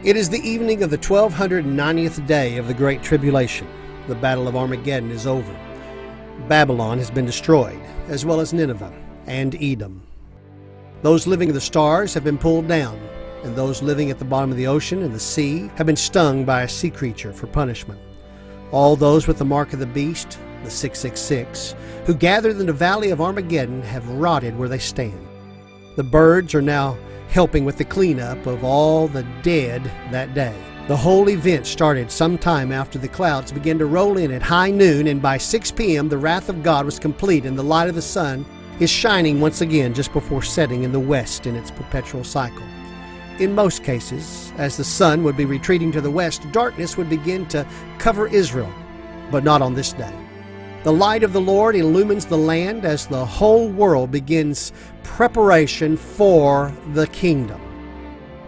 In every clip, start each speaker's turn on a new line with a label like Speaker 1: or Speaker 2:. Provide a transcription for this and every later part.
Speaker 1: It is the evening of the 1290th day of the Great Tribulation. The Battle of Armageddon is over. Babylon has been destroyed, as well as Nineveh and Edom. Those living in the stars have been pulled down, and those living at the bottom of the ocean and the sea have been stung by a sea creature for punishment. All those with the mark of the beast, the 666, who gathered in the valley of Armageddon have rotted where they stand. The birds are now helping with the cleanup of all the dead that day. The whole event started sometime after the clouds began to roll in at high noon, and by 6 p.m. the wrath of God was complete, and the light of the sun is shining once again just before setting in the west in its perpetual cycle. In most cases, as the sun would be retreating to the west, darkness would begin to cover Israel, but not on this day. The light of the Lord illumines the land as the whole world begins preparation for the kingdom.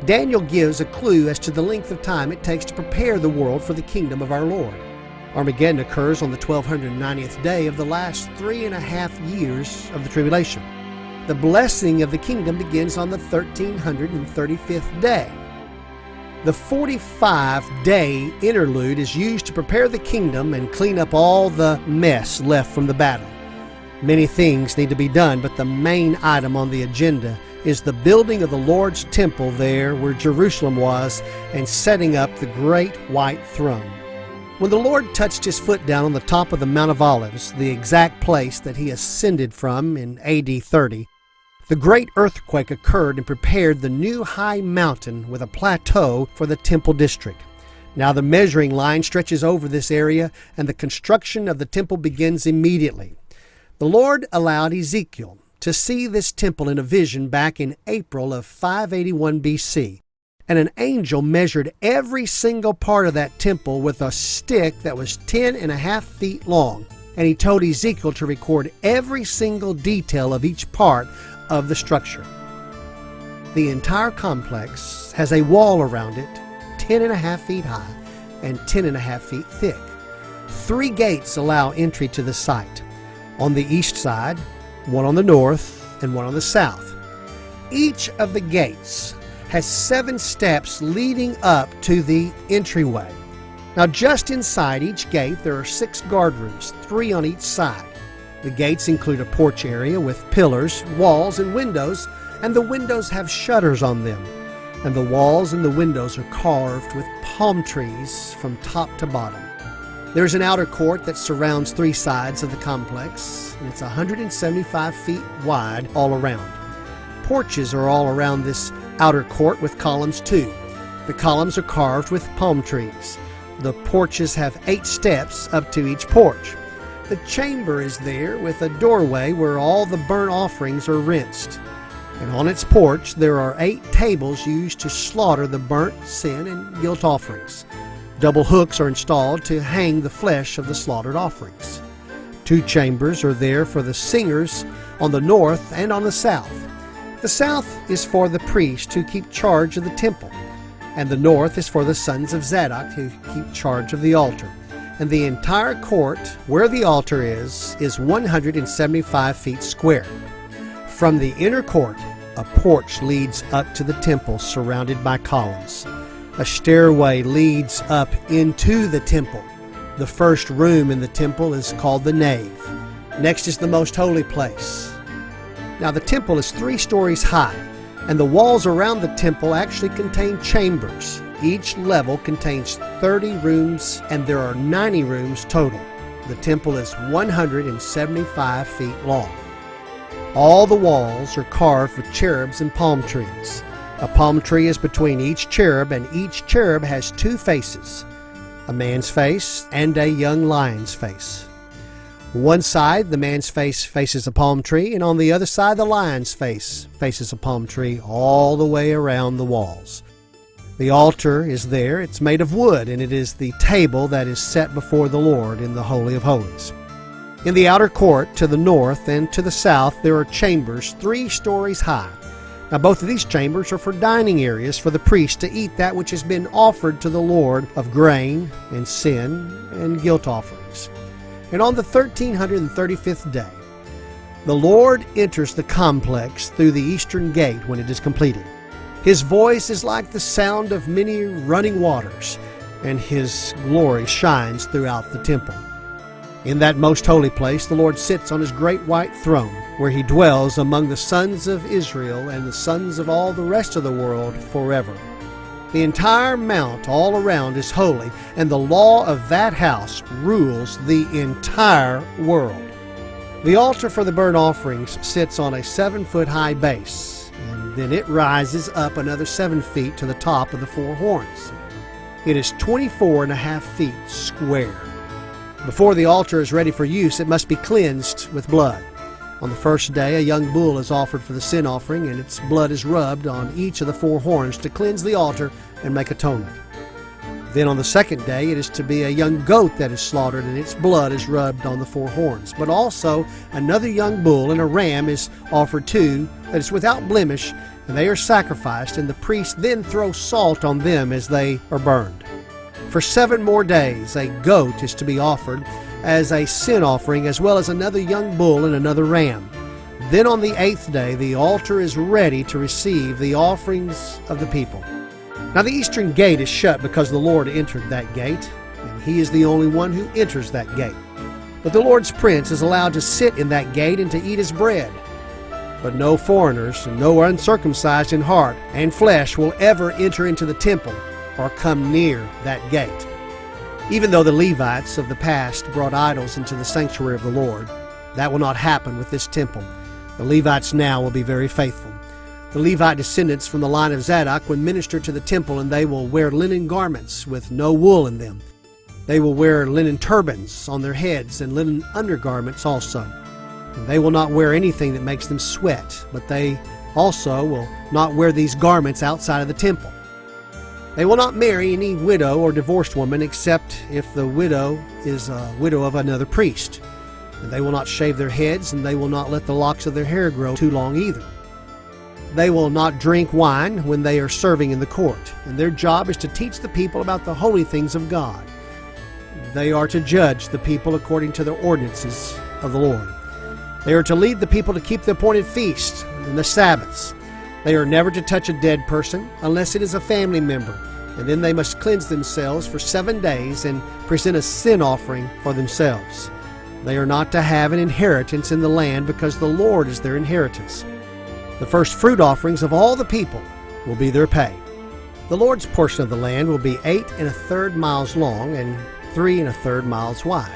Speaker 1: Daniel gives a clue as to the length of time it takes to prepare the world for the kingdom of our Lord. Armageddon occurs on the 1290th day of the last 3.5 years of the tribulation. The blessing of the kingdom begins on the 1335th day. The 45-day interlude is used to prepare the kingdom and clean up all the mess left from the battle. Many things need to be done, but the main item on the agenda is the building of the Lord's temple there where Jerusalem was, and setting up the great white throne. When the Lord touched his foot down on the top of the Mount of Olives, the exact place that he ascended from in AD 30, the great earthquake occurred and prepared the new high mountain with a plateau for the temple district. Now the measuring line stretches over this area, and the construction of the temple begins immediately. The Lord allowed Ezekiel to see this temple in a vision back in April of 581 BC. And an angel measured every single part of that temple with a stick that was 10.5 feet long. And he told Ezekiel to record every single detail of each part of the structure. The entire complex has a wall around it, 10.5 feet high and 10.5 feet thick. 3 gates allow entry to the site. On the east side, one on the north, and one on the south. Each of the gates has 7 steps leading up to the entryway. Now just inside each gate there are 6 guard rooms, 3 on each side. The gates include a porch area with pillars, walls, and windows, and the windows have shutters on them. And the walls and the windows are carved with palm trees from top to bottom. There's an outer court that surrounds 3 sides of the complex, and it's 175 feet wide all around. Porches are all around this outer court with columns too. The columns are carved with palm trees. The porches have 8 steps up to each porch. The chamber is there with a doorway where all the burnt offerings are rinsed. And on its porch there are 8 tables used to slaughter the burnt, sin, and guilt offerings. Double hooks are installed to hang the flesh of the slaughtered offerings. 2 chambers are there for the singers on the north and on the south. The south is for the priests who keep charge of the temple, and the north is for the sons of Zadok who keep charge of the altar. And the entire court where the altar is 175 feet square. From the inner court, a porch leads up to the temple surrounded by columns. A stairway leads up into the temple. The first room in the temple is called the nave. Next is the most holy place. Now the temple is 3 stories high, and the walls around the temple actually contain chambers. Each level contains 30 rooms, and there are 90 rooms total. The temple is 175 feet long. All the walls are carved with cherubs and palm trees. A palm tree is between each cherub, and each cherub has 2 faces, a man's face and a young lion's face. One side, the man's face faces a palm tree, and on the other side, the lion's face faces a palm tree all the way around the walls. The altar is there. It's made of wood, and it is the table that is set before the Lord in the Holy of Holies. In the outer court to the north and to the south, there are chambers 3 stories high. Now both of these chambers are for dining areas for the priests to eat that which has been offered to the Lord of grain and sin and guilt offerings. And on the 1335th day, the Lord enters the complex through the eastern gate when it is completed. His voice is like the sound of many running waters, and His glory shines throughout the temple. In that most holy place, the Lord sits on His great white throne, where He dwells among the sons of Israel and the sons of all the rest of the world forever. The entire mount all around is holy, and the law of that house rules the entire world. The altar for the burnt offerings sits on a 7-foot-high base, and then it rises up another 7 feet to the top of the 4 horns. It is 24.5 feet square. Before the altar is ready for use, it must be cleansed with blood. On the first day, a young bull is offered for the sin offering, and its blood is rubbed on each of the 4 horns to cleanse the altar and make atonement. Then on the second day, it is to be a young goat that is slaughtered, and its blood is rubbed on the 4 horns. But also another young bull and a ram is offered too, that is without blemish, and they are sacrificed, and the priest then throws salt on them as they are burned. For 7 more days, a goat is to be offered as a sin offering, as well as another young bull and another ram. Then on the 8th day, the altar is ready to receive the offerings of the people. Now the eastern gate is shut because the Lord entered that gate, and He is the only one who enters that gate. But the Lord's prince is allowed to sit in that gate and to eat His bread. But no foreigners and no uncircumcised in heart and flesh will ever enter into the temple or come near that gate. Even though the Levites of the past brought idols into the sanctuary of the Lord, that will not happen with this temple. The Levites now will be very faithful. The Levite descendants from the line of Zadok will minister to the temple, and they will wear linen garments with no wool in them. They will wear linen turbans on their heads and linen undergarments also. And they will not wear anything that makes them sweat, but they also will not wear these garments outside of the temple. They will not marry any widow or divorced woman except if the widow is a widow of another priest. And they will not shave their heads, and they will not let the locks of their hair grow too long either. They will not drink wine when they are serving in the court, and their job is to teach the people about the holy things of God. They are to judge the people according to the ordinances of the Lord. They are to lead the people to keep the appointed feasts and the Sabbaths. They are never to touch a dead person unless it is a family member, and then they must cleanse themselves for 7 days and present a sin offering for themselves. They are not to have an inheritance in the land because the Lord is their inheritance. The first fruit offerings of all the people will be their pay. The Lord's portion of the land will be 8 1/3 miles long and 3 1/3 miles wide.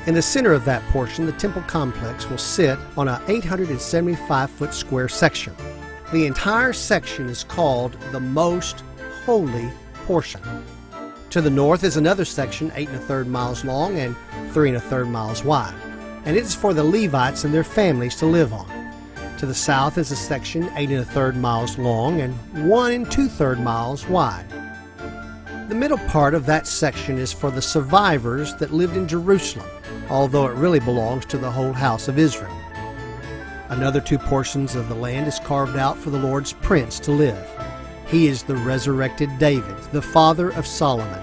Speaker 1: In the center of that portion, the temple complex will sit on an 875-foot square section. The entire section is called the Most Holy Portion. To the north is another section 8 1/3 miles long and 3 1/3 miles wide, and it is for the Levites and their families to live on. To the south is a section 8 1/3 miles long and 1 2/3 miles wide. The middle part of that section is for the survivors that lived in Jerusalem, although it really belongs to the whole house of Israel. Another 2 portions of the land is carved out for the Lord's prince to live. He is the resurrected David, the father of Solomon.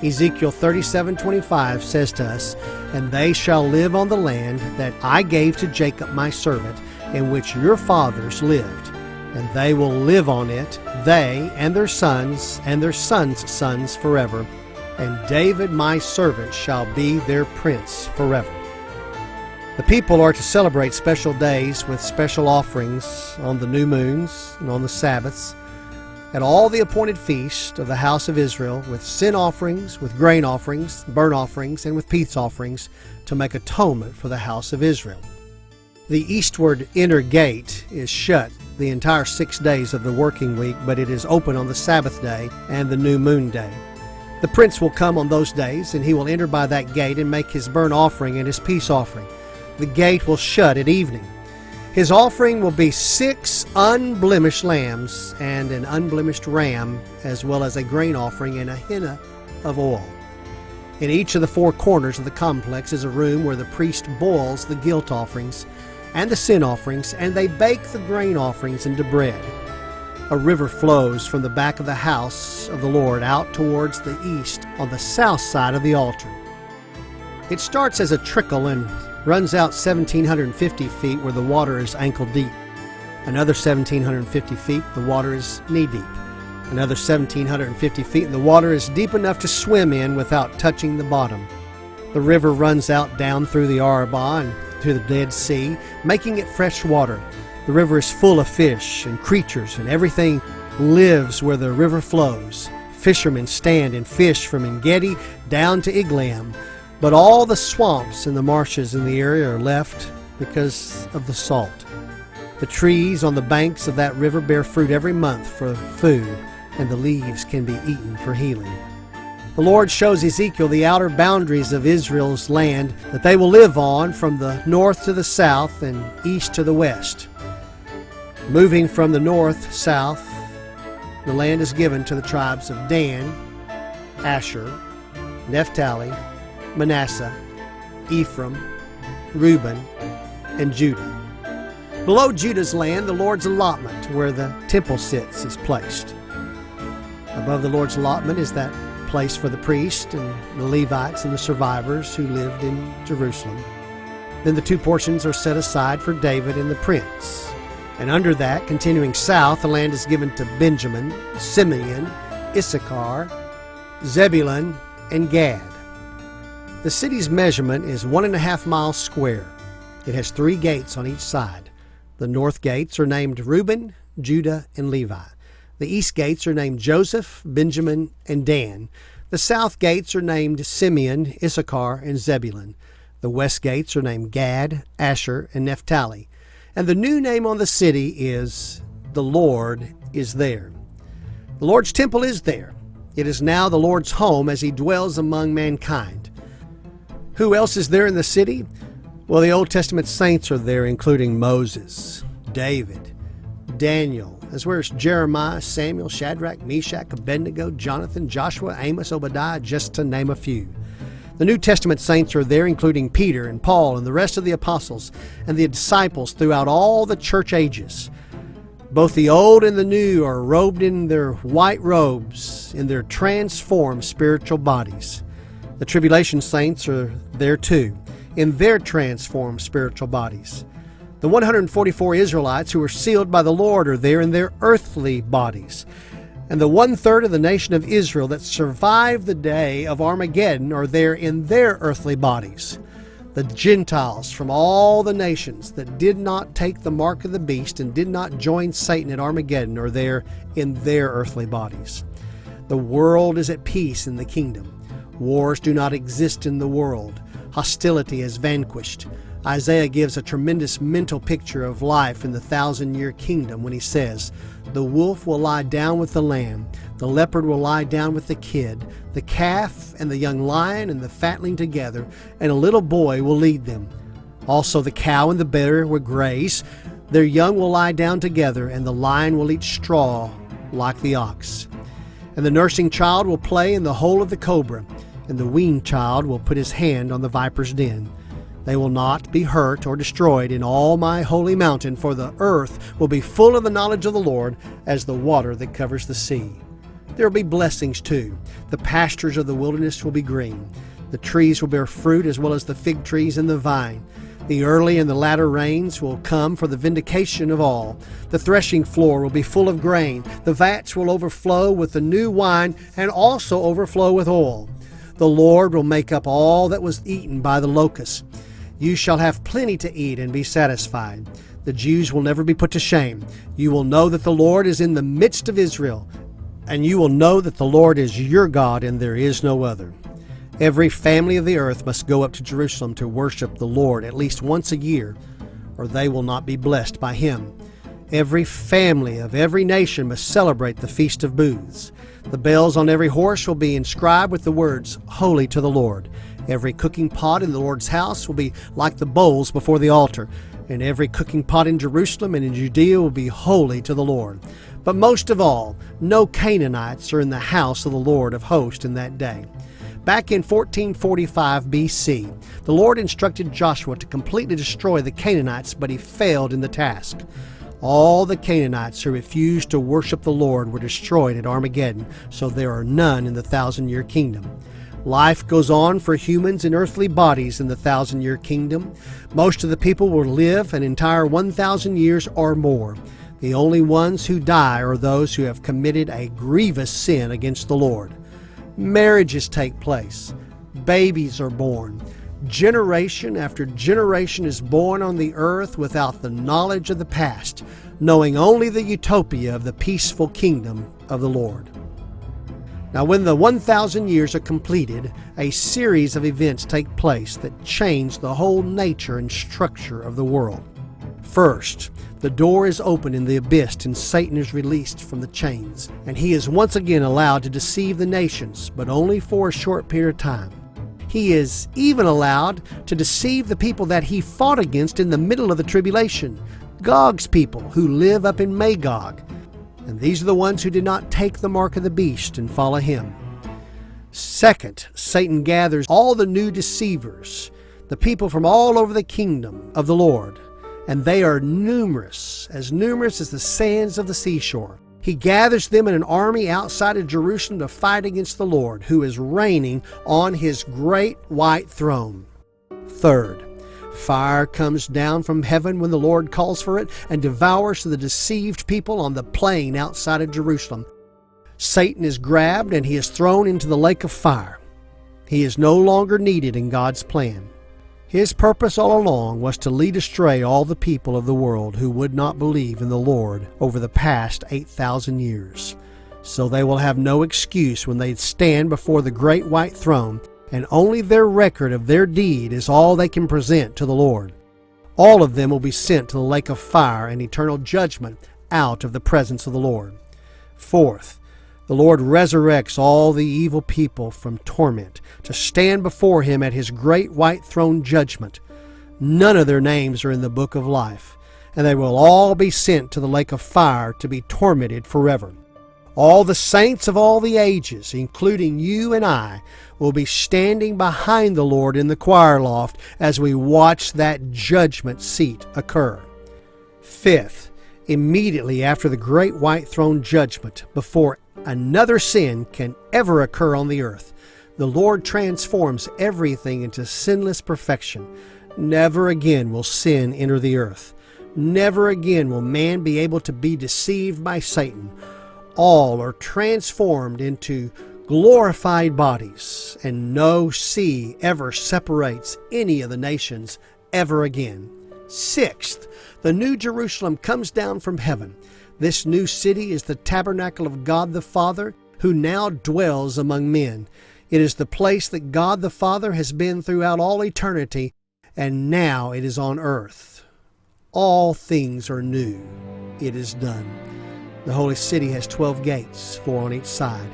Speaker 1: Ezekiel 37:25 says to us, "And they shall live on the land that I gave to Jacob my servant, in which your fathers lived. And they will live on it, they and their sons sons forever. And David my servant shall be their prince forever." The people are to celebrate special days with special offerings on the new moons and on the Sabbaths, at all the appointed feasts of the house of Israel, with sin offerings, with grain offerings, burnt offerings, and with peace offerings, to make atonement for the house of Israel. The eastward inner gate is shut the entire 6 days of the working week, but it is open on the Sabbath day and the new moon day. The prince will come on those days, and he will enter by that gate and make his burnt offering and his peace offering. The gate will shut at evening. His offering will be 6 unblemished lambs and an unblemished ram, as well as a grain offering and a henna of oil. In each of the 4 corners of the complex is a room where the priest boils the guilt offerings and the sin offerings, and they bake the grain offerings into bread. A river flows from the back of the house of the Lord out towards the east on the south side of the altar. It starts as a trickle and runs out 1,750 feet where the water is ankle deep. Another 1,750 feet, the water is knee-deep. Another 1,750 feet, and the water is deep enough to swim in without touching the bottom. The river runs out down through the Arabah and to the Dead Sea, making it fresh water. The river is full of fish and creatures, and everything lives where the river flows. Fishermen stand and fish from En-Gedi down to Iglam, but all the swamps and the marshes in the area are left because of the salt. The trees on the banks of that river bear fruit every month for food, and the leaves can be eaten for healing. The Lord shows Ezekiel the outer boundaries of Israel's land that they will live on from the north to the south and east to the west. Moving from the north south, the land is given to the tribes of Dan, Asher, Naphtali, Manasseh, Ephraim, Reuben, and Judah. Below Judah's land, the Lord's allotment, where the temple sits, is placed. Above the Lord's allotment is that place for the priests and the Levites and the survivors who lived in Jerusalem. Then the two portions are set aside for David and the prince. And under that, continuing south, the land is given to Benjamin, Simeon, Issachar, Zebulun, and Gad. The city's measurement is 1.5 miles square. It has 3 gates on each side. The north gates are named Reuben, Judah, and Levi. The east gates are named Joseph, Benjamin, and Dan. The south gates are named Simeon, Issachar, and Zebulun. The west gates are named Gad, Asher, and Naphtali. And the new name on the city is The Lord is There. The Lord's temple is there. It is now the Lord's home as he dwells among mankind. Who else is there in the city? Well, the Old Testament saints are there, including Moses, David, Daniel, as well as Jeremiah, Samuel, Shadrach, Meshach, Abednego, Jonathan, Joshua, Amos, Obadiah, just to name a few. The New Testament saints are there, including Peter and Paul and the rest of the apostles and the disciples throughout all the church ages. Both the old and the new are robed in their white robes in their transformed spiritual bodies. The tribulation saints are there too, in their transformed spiritual bodies. The 144 Israelites who were sealed by the Lord are there in their earthly bodies. And the 1/3 of the nation of Israel that survived the day of Armageddon are there in their earthly bodies. The Gentiles from all the nations that did not take the mark of the beast and did not join Satan at Armageddon are there in their earthly bodies. The world is at peace in the kingdom. Wars do not exist in the world. Hostility is vanquished. Isaiah gives a tremendous mental picture of life in the 1,000-year kingdom when he says, "The wolf will lie down with the lamb, the leopard will lie down with the kid, the calf and the young lion and the fatling together, and a little boy will lead them. Also the cow and the bear will graze, their young will lie down together, and the lion will eat straw like the ox. And the nursing child will play in the hole of the cobra, and the weaned child will put his hand on the viper's den. They will not be hurt or destroyed in all my holy mountain, for the earth will be full of the knowledge of the Lord as the water that covers the sea." There will be blessings too. The pastures of the wilderness will be green. The trees will bear fruit as well as the fig trees and the vine. The early and the latter rains will come for the vindication of all. The threshing floor will be full of grain. The vats will overflow with the new wine and also overflow with oil. The Lord will make up all that was eaten by the locusts. You shall have plenty to eat and be satisfied. The Jews will never be put to shame. You will know that the Lord is in the midst of Israel, and you will know that the Lord is your God, and there is no other. Every family of the earth must go up to Jerusalem to worship the Lord at least once a year, or they will not be blessed by him. Every family of every nation must celebrate the Feast of Booths. The bells on every horse will be inscribed with the words, "Holy to the Lord." Every cooking pot in the Lord's house will be like the bowls before the altar, and every cooking pot in Jerusalem and in Judea will be holy to the Lord. But most of all, no Canaanites are in the house of the Lord of hosts in that day. Back in 1445 BC, the Lord instructed Joshua to completely destroy the Canaanites, but he failed in the task. All the Canaanites who refused to worship the Lord were destroyed at Armageddon, so there are none in the 1,000-year kingdom. Life goes on for humans in earthly bodies in the 1,000-year kingdom. Most of the people will live an entire 1,000 years or more. The only ones who die are those who have committed a grievous sin against the Lord. Marriages take place. Babies are born. Generation after generation is born on the earth without the knowledge of the past, knowing only the utopia of the peaceful kingdom of the Lord. Now, when the 1,000 years are completed, a series of events take place that change the whole nature and structure of the world. First, the door is opened in the abyss and Satan is released from the chains, and he is once again allowed to deceive the nations, but only for a short period of time. He is even allowed to deceive the people that he fought against in the middle of the tribulation, Gog's people who live up in Magog. And these are the ones who did not take the mark of the beast and follow him. Second, Satan gathers all the new deceivers, the people from all over the kingdom of the Lord, and they are numerous as the sands of the seashore. He gathers them in an army outside of Jerusalem to fight against the Lord, who is reigning on his great white throne. Third, fire comes down from heaven when the Lord calls for it and devours the deceived people on the plain outside of Jerusalem. Satan is grabbed and he is thrown into the lake of fire. He is no longer needed in God's plan. His purpose all along was to lead astray all the people of the world who would not believe in the Lord over the past 8,000 years. So they will have no excuse when they stand before the great white throne, and only their record of their deed is all they can present to the Lord. All of them will be sent to the lake of fire and eternal judgment out of the presence of the Lord. Fourth, the Lord resurrects all the evil people from torment to stand before him at his great white throne judgment. None of their names are in the book of life, and they will all be sent to the lake of fire to be tormented forever. All the saints of all the ages, including you and I, will be standing behind the Lord in the choir loft as we watch that judgment seat occur. Fifth, immediately after the great white throne judgment, before another sin can ever occur on the earth, the Lord transforms everything into sinless perfection. Never again will sin enter the earth. Never again will man be able to be deceived by Satan. All are transformed into glorified bodies, and no sea ever separates any of the nations ever again. Sixth, the New Jerusalem comes down from heaven. This new city is the tabernacle of God the Father, who now dwells among men. It is the place that God the Father has been throughout all eternity, and now it is on earth. All things are new. It is done. The holy city has 12 gates, 4 on each side,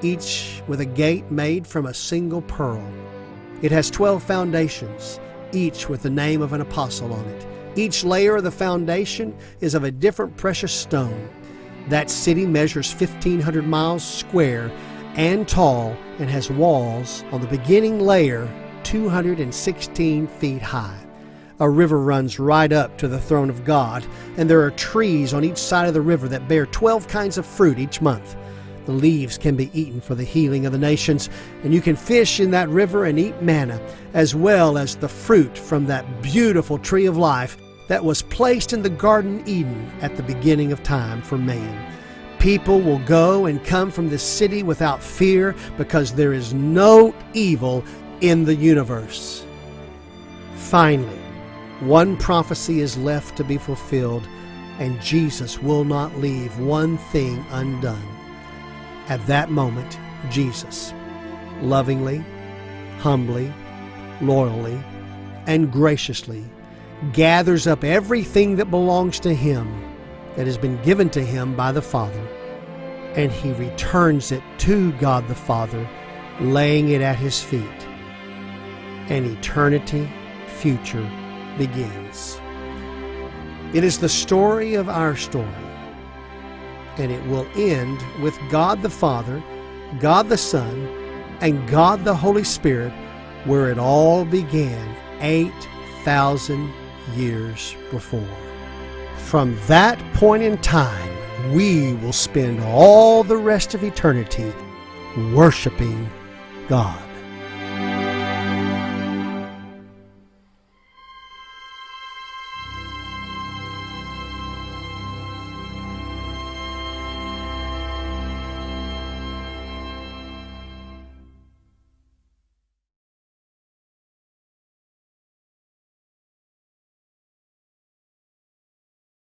Speaker 1: each with a gate made from a single pearl. It has 12 foundations, each with the name of an apostle on it. Each layer of the foundation is of a different precious stone. That city measures 1,500 miles square and tall and has walls on the beginning layer 216 feet high. A river runs right up to the throne of God, and there are trees on each side of the river that bear 12 kinds of fruit each month. The leaves can be eaten for the healing of the nations, and you can fish in that river and eat manna, as well as the fruit from that beautiful tree of life that was placed in the Garden Eden at the beginning of time for man. People will go and come from this city without fear because there is no evil in the universe. Finally, one prophecy is left to be fulfilled, and Jesus will not leave one thing undone. At that moment, Jesus, lovingly, humbly, loyally, and graciously gathers up everything that belongs to him, that has been given to him by the Father, and he returns it to God the Father, laying it at his feet. And eternity future begins. It is the story of our story, and it will end with God the Father, God the Son, and God the Holy Spirit, where it all began 8,000 years before. From that point in time, we will spend all the rest of eternity worshiping God.